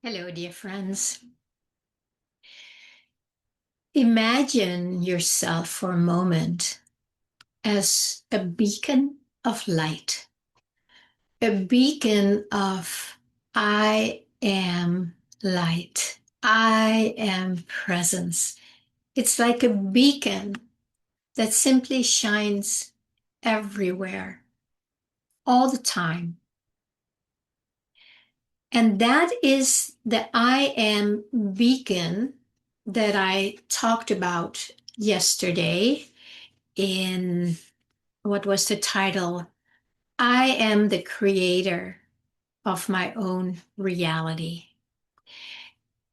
Hello, dear friends. Imagine yourself for a moment as a beacon of light, a beacon of I am light, I am presence. It's like a beacon that simply shines everywhere, all the time. And that is the I am beacon that I talked about yesterday in what was the title? I am the creator of my own reality.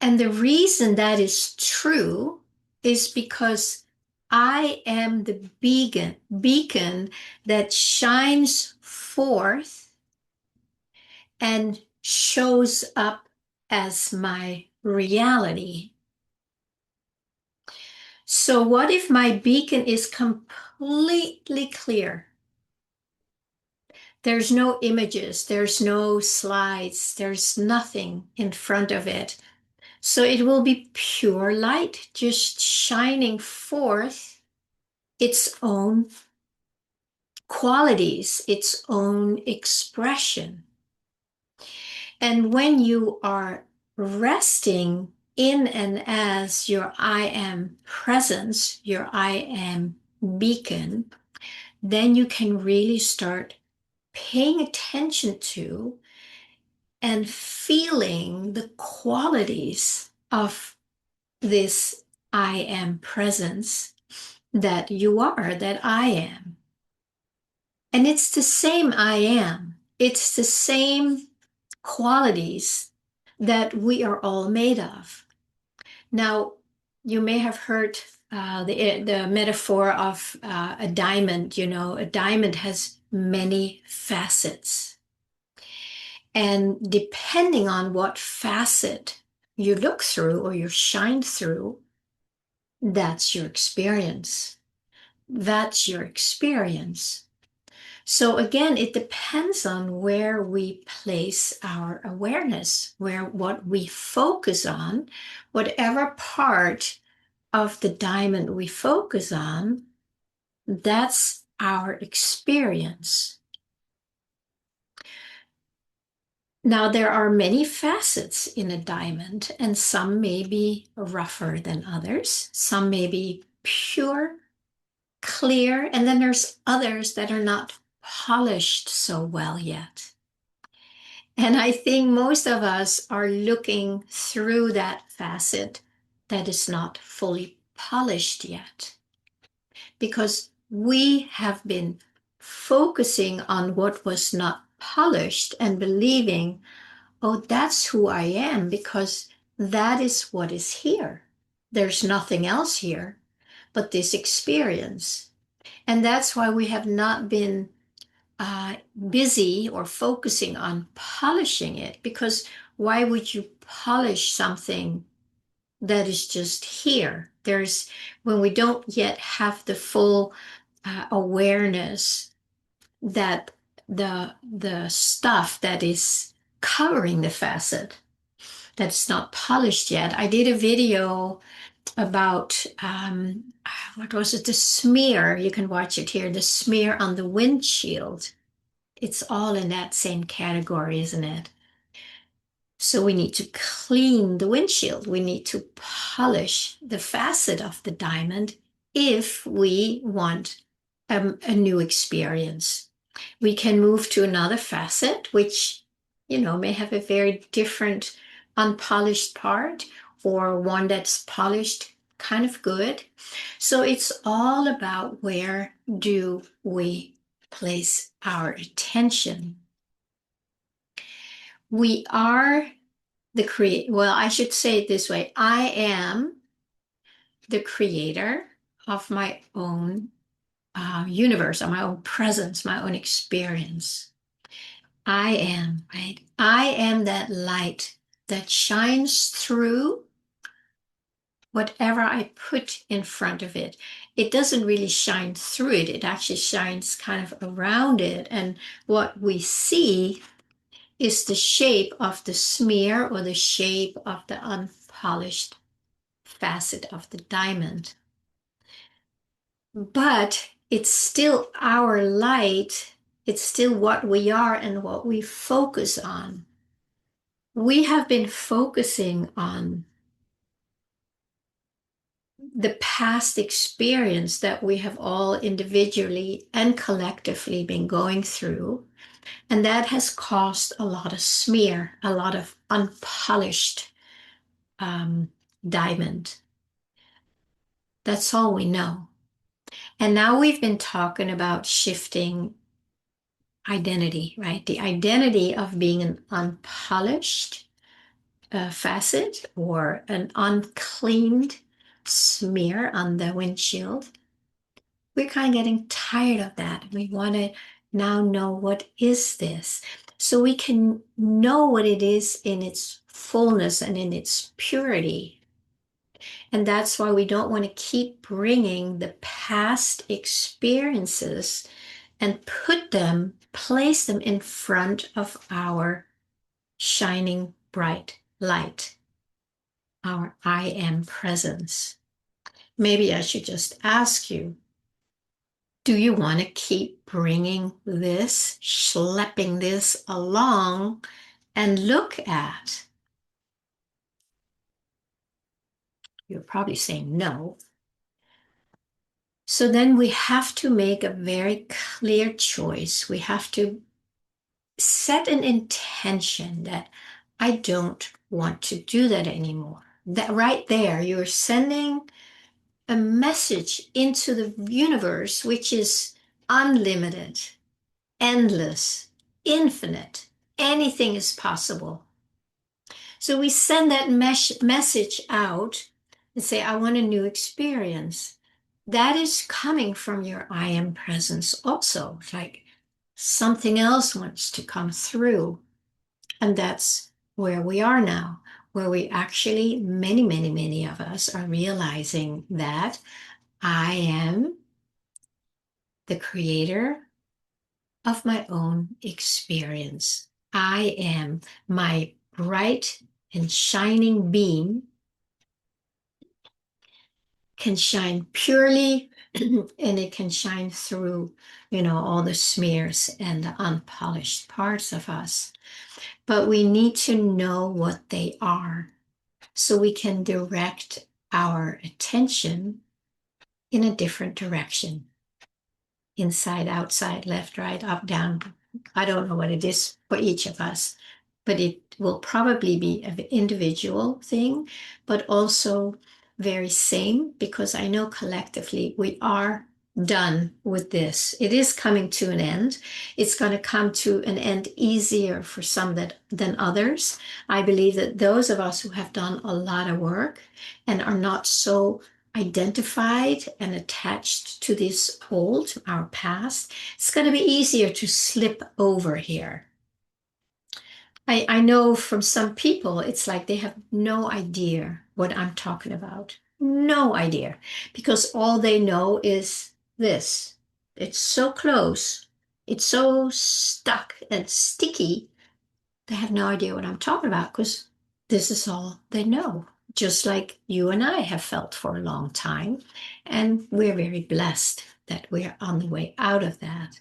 And the reason that is true is because I am the beacon that shines forth and shows up as my reality. So, what if my beacon is completely clear? There's no images, there's no slides, there's nothing in front of it. So it will be pure light, just shining forth its own qualities, its own expression. And when you are resting in and as your I am presence, your I am beacon, then you can really start paying attention to and feeling the qualities of this I am presence that you are, that I am. And it's the same I am. It's the same qualities that we are all made of. Now, you may have heard the metaphor of a diamond. You know, a diamond has many facets. And depending on what facet you look through or you shine through, that's your experience. That's your experience. So again, it depends on where we place our awareness, where what we focus on, whatever part of the diamond we focus on, that's our experience. Now, there are many facets in a diamond, and some may be rougher than others. Some may be pure, clear, and then there's others that are not polished so well yet. And I think most of us are looking through that facet that is not fully polished yet because we have been focusing on what was not polished and believing, oh, that's who I am because that is what is here. There's nothing else here but this experience. And that's why we have not been busy or focusing on polishing it, because why would you polish something that is just here? There's when we don't yet have the full awareness that the stuff that is covering the facet that's not polished yet. I did a video about what was it? The smear. You can watch it here. The smear on the windshield. It's all in that same category, isn't it? So we need to clean the windshield. We need to polish the facet of the diamond if we want a new experience. We can move to another facet, which, may have a very different unpolished part or one that's polished kind of good. So it's all about where do we place our attention. We are well, I should say it this way. I am the creator of my own universe, of my own presence, my own experience. I am, right? I am that light that shines through whatever I put in front of it. It doesn't really shine through it. It actually shines kind of around it. And what we see is the shape of the smear or the shape of the unpolished facet of the diamond. But it's still our light. It's still what we are and what we focus on. We have been focusing on the past experience that we have all individually and collectively been going through. And that has caused a lot of smear, a lot of unpolished diamond. That's all we know. And now we've been talking about shifting identity, right? The identity of being an unpolished facet or an uncleaned smear on the windshield. We're kind of getting tired of that. We want to now know, what is this? So we can know what it is in its fullness and in its purity. And that's why we don't want to keep bringing the past experiences and place them in front of our shining bright light, our I am presence. Maybe I should just ask you, do you want to keep bringing this, schlepping this along and look at? You're probably saying no. So then we have to make a very clear choice. We have to set an intention that I don't want to do that anymore. That right there, you're sending a message into the universe, which is unlimited, endless, infinite. Anything is possible. So we send that message out and say, I want a new experience. That is coming from your I am presence also. Like something else wants to come through. And that's where we are now, where we actually, many of us are realizing that I am the creator of my own experience. I am my bright and shining beam, can shine purely and it can shine through, all the smears and the unpolished parts of us. But we need to know what they are so we can direct our attention in a different direction. Inside, outside, left, right, up, down. I don't know what it is for each of us, but it will probably be an individual thing, but also very same, because I know collectively we are done with this. It is coming to an end. It's going to come to an end easier for some than others. I believe that those of us who have done a lot of work and are not so identified and attached to this old, our past, it's going to be easier to slip over here. I know from some people, it's like they have no idea what I'm talking about. No idea. Because all they know is this. It's so close. It's so stuck and sticky. They have no idea what I'm talking about because this is all they know. Just like you and I have felt for a long time. And we're very blessed that we're on the way out of that.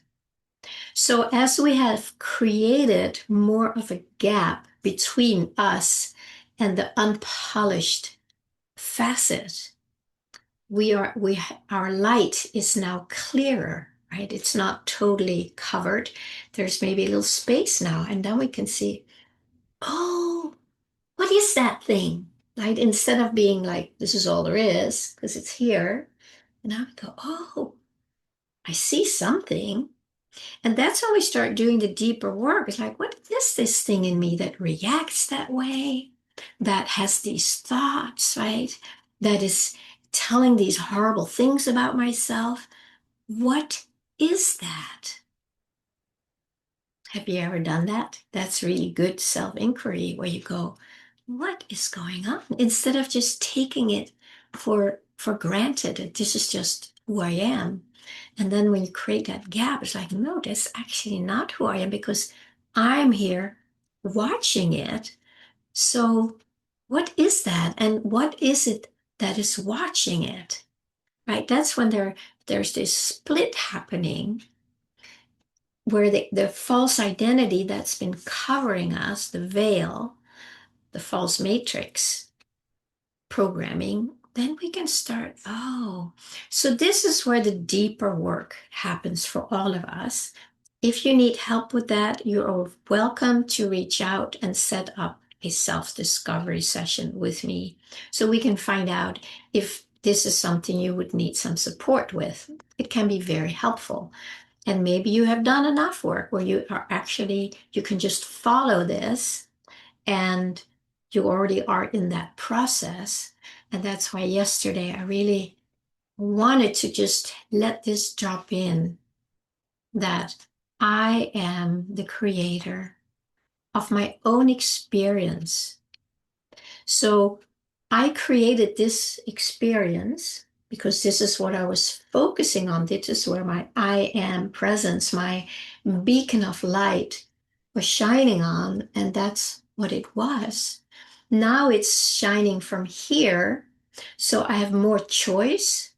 So as we have created more of a gap between us and the unpolished facet, our light is now clearer, right? It's not totally covered. There's maybe a little space now, and then we can see, oh, what is that thing? Right? Instead of being like, this is all there is, because it's here. And now we go, oh, I see something. And that's when we start doing the deeper work. It's like, what is this thing in me that reacts that way? That has these thoughts, right? That is telling these horrible things about myself. What is that? Have you ever done that? That's really good self-inquiry where you go, what is going on? Instead of just taking it for granted that this is just who I am. And then when you create that gap, it's like, no, that's actually not who I am because I'm here watching it. So what is that? And what is it that is watching it? Right? That's when there's this split happening where the false identity that's been covering us, the veil, the false matrix programming, then we can start, oh, so this is where the deeper work happens for all of us. If you need help with that, you're welcome to reach out and set up a self-discovery session with me so we can find out if this is something you would need some support with. It can be very helpful. And maybe you have done enough work where you can just follow this and you already are in that process. And that's why yesterday I really wanted to just let this drop in that I am the creator of my own experience. So I created this experience because this is what I was focusing on. This is where my I am presence, my beacon of light was shining on, and that's what it was. Now it's shining from here, so I have more choice.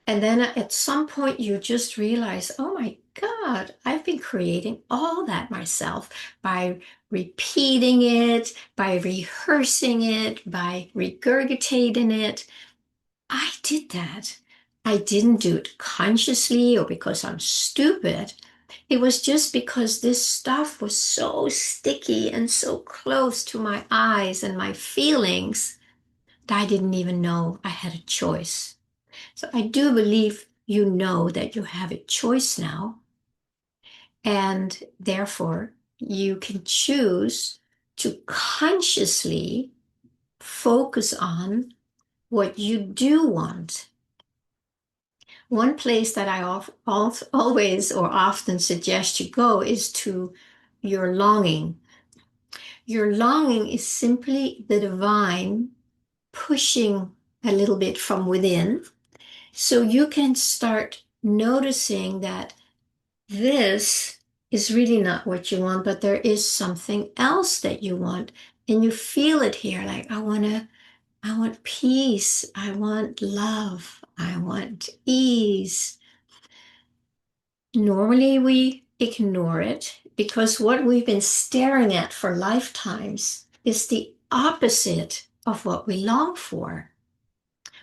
And then at some point, you just realize, oh my God, I've been creating all that myself by repeating it, by rehearsing it, by regurgitating it. I did that. I didn't do it consciously or because I'm stupid. It was just because this stuff was so sticky and so close to my eyes and my feelings that I didn't even know I had a choice. So I do believe you know that you have a choice now, and therefore you can choose to consciously focus on what you do want. One place that I always or often suggest you go is to your longing. Your longing is simply the divine pushing a little bit from within. So you can start noticing that this is really not what you want, but there is something else that you want. And you feel it here, like, I want peace. I want love. I want ease. Normally we ignore it because what we've been staring at for lifetimes is the opposite of what we long for.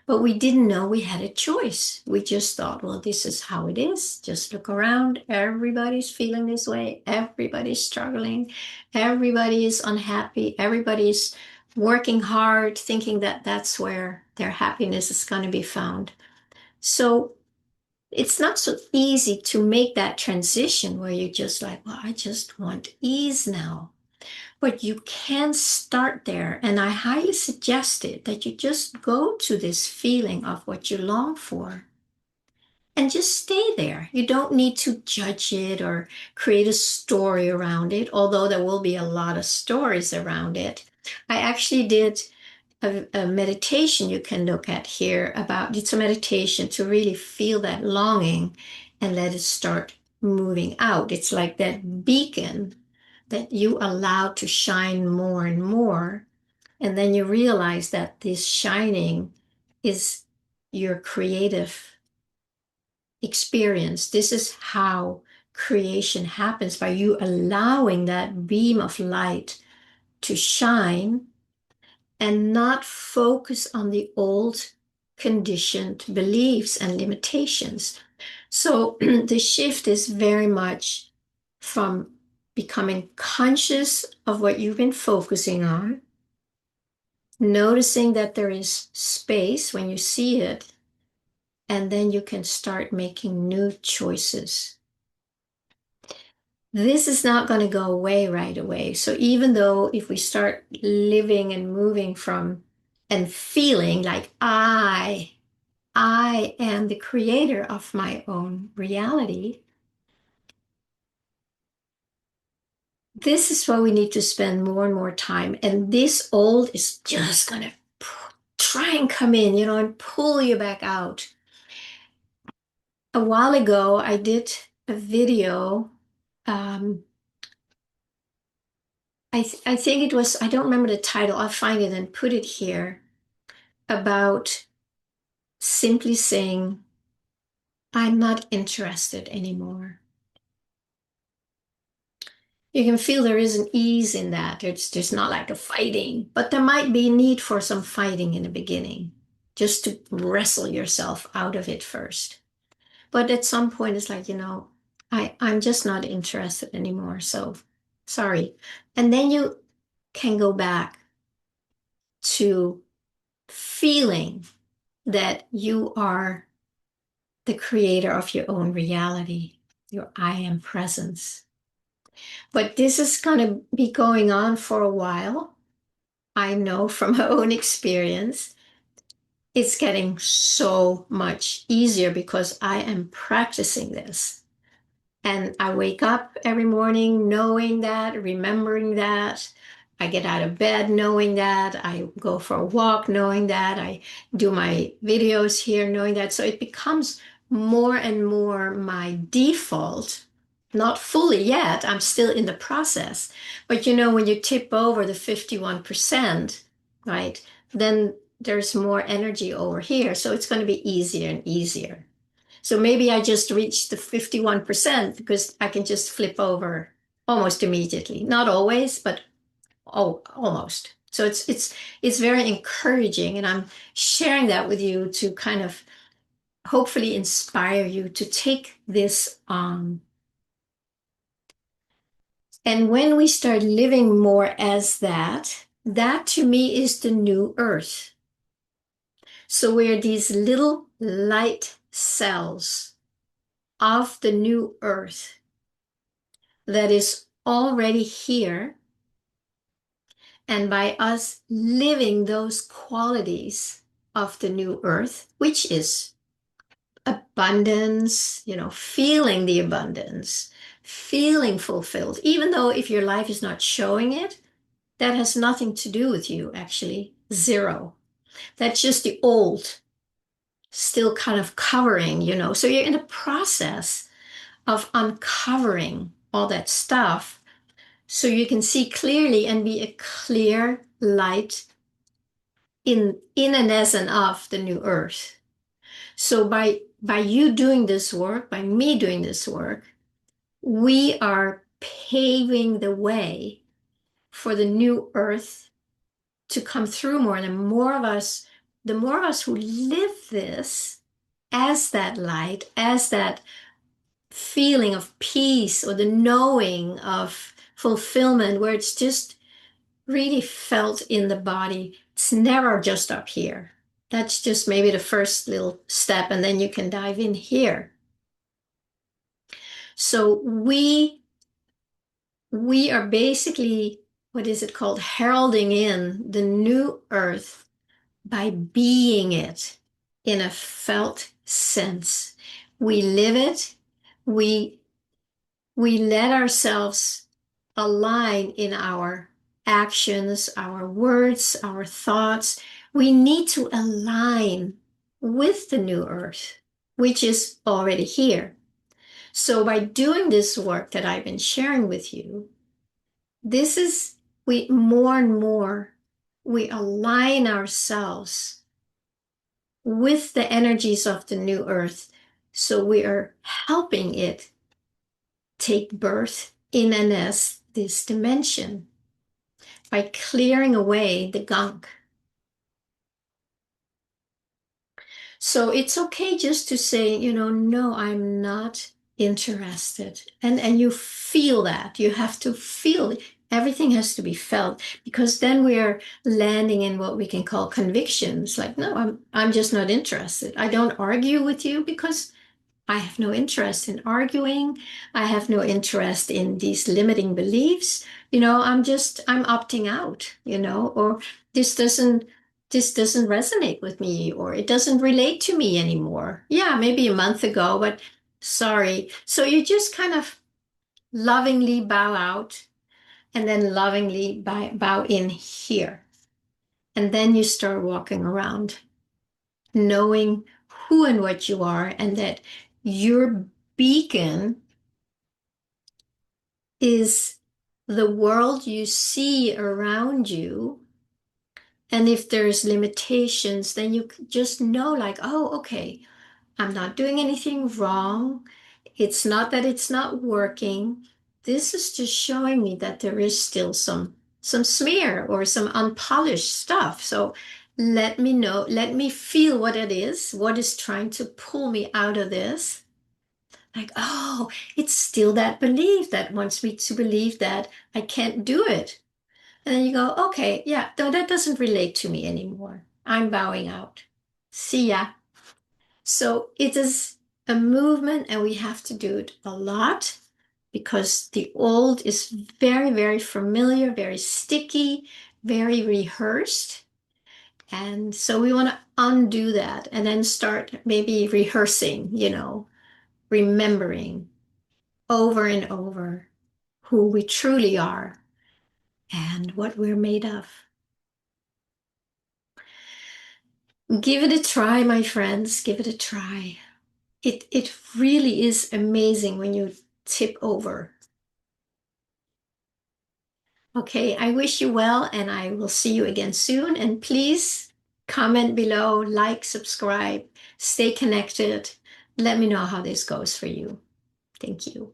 But we didn't know we had a choice. We just thought, well, this is how it is. Just look around. Everybody's feeling this way. Everybody's struggling. Everybody is unhappy. Everybody's working hard, thinking that that's where their happiness is going to be found. So it's not so easy to make that transition where you're just like, well, I just want ease now. But you can start there. And I highly suggest it that you just go to this feeling of what you long for and just stay there. You don't need to judge it or create a story around it, although there will be a lot of stories around it. I actually did a meditation you can look at here about it's a meditation to really feel that longing and let it start moving out. It's like that beacon that you allow to shine more and more. And then you realize that this shining is your creative experience. This is how creation happens by you allowing that beam of light to shine and not focus on the old conditioned beliefs and limitations. So the shift is very much from becoming conscious of what you've been focusing on, noticing that there is space when you see it, and then you can start making new choices. This is not going to go away right away. So even though if we start living and moving from and feeling like I am the creator of my own reality, this is where we need to spend more and more time. And this old is just going to try and come in, and pull you back out. A while ago, I did a video um, I think it was, I don't remember the title. I'll find it and put it here, about simply saying, I'm not interested anymore. You can feel there is an ease in that. It's just not like a fighting, but there might be need for some fighting in the beginning, just to wrestle yourself out of it first. But at some point, it's like, I'm just not interested anymore. So sorry. And then you can go back to feeling that you are the creator of your own reality, your I am presence. But this is going to be going on for a while. I know from my own experience, it's getting so much easier because I am practicing this. And I wake up every morning knowing that, remembering that. I get out of bed knowing that. I go for a walk knowing that. I do my videos here knowing that. So it becomes more and more my default. Not fully yet. I'm still in the process. But when you tip over the 51%, right, then there's more energy over here. So it's going to be easier and easier. So maybe I just reached the 51% because I can just flip over almost immediately. Not always, but almost. So it's very encouraging, and I'm sharing that with you to kind of hopefully inspire you to take this on. And when we start living more as that, that to me is the new earth. So we're these little light cells of the new earth that is already here. And by us living those qualities of the new earth, which is abundance, feeling the abundance, feeling fulfilled, even though if your life is not showing it, that has nothing to do with you, actually. Zero. That's just the old still kind of covering. So you're in the process of uncovering all that stuff so you can see clearly and be a clear light in and as and of the new earth. So by you doing this work, by me doing this work, we are paving the way for the new earth to come through more. And the more of us who live this as that light, as that feeling of peace or the knowing of fulfillment, where it's just really felt in the body. It's never just up here. That's just maybe the first little step, and then you can dive in here. So we are basically, what is it called, heralding in the new earth by being it in a felt sense. We live it. We we let ourselves align in our actions, our words, our thoughts. We need to align with the new earth, which is already here. So by doing this work that I've been sharing with you, this is we more and more we align ourselves with the energies of the new earth. So we are helping it take birth in and as this dimension by clearing away the gunk. So it's okay just to say, no, I'm not interested. And you feel that. You have to feel it. Everything has to be felt because then we are landing in what we can call convictions. Like, no, I'm just not interested. I don't argue with you because I have no interest in arguing. I have no interest in these limiting beliefs. I'm opting out, or this doesn't this doesn't resonate with me, or it doesn't relate to me anymore. Yeah, maybe a month ago, but sorry. So you just kind of lovingly bow out and then lovingly bow in here. And then you start walking around knowing who and what you are, and that your beacon is the world you see around you. And if there's limitations, then you just know, like, oh, okay, I'm not doing anything wrong. It's not that it's not working. This is just showing me that there is still some smear or some unpolished stuff. So let me know, let me feel what is trying to pull me out of this. Like, oh, it's still that belief that wants me to believe that I can't do it. And then you go, okay, yeah, no, that doesn't relate to me anymore. I'm bowing out. See ya. So it is a movement, and we have to do it a lot because the old is very, very familiar, very sticky, very rehearsed. And so we want to undo that and then start maybe rehearsing, remembering over and over who we truly are and what we're made of. Give it a try, my friends. Give it a try. It really is amazing when you tip over. Okay, I wish you well, and I will see you again soon. And please comment below, like, subscribe, stay connected. Let me know how this goes for you. Thank you.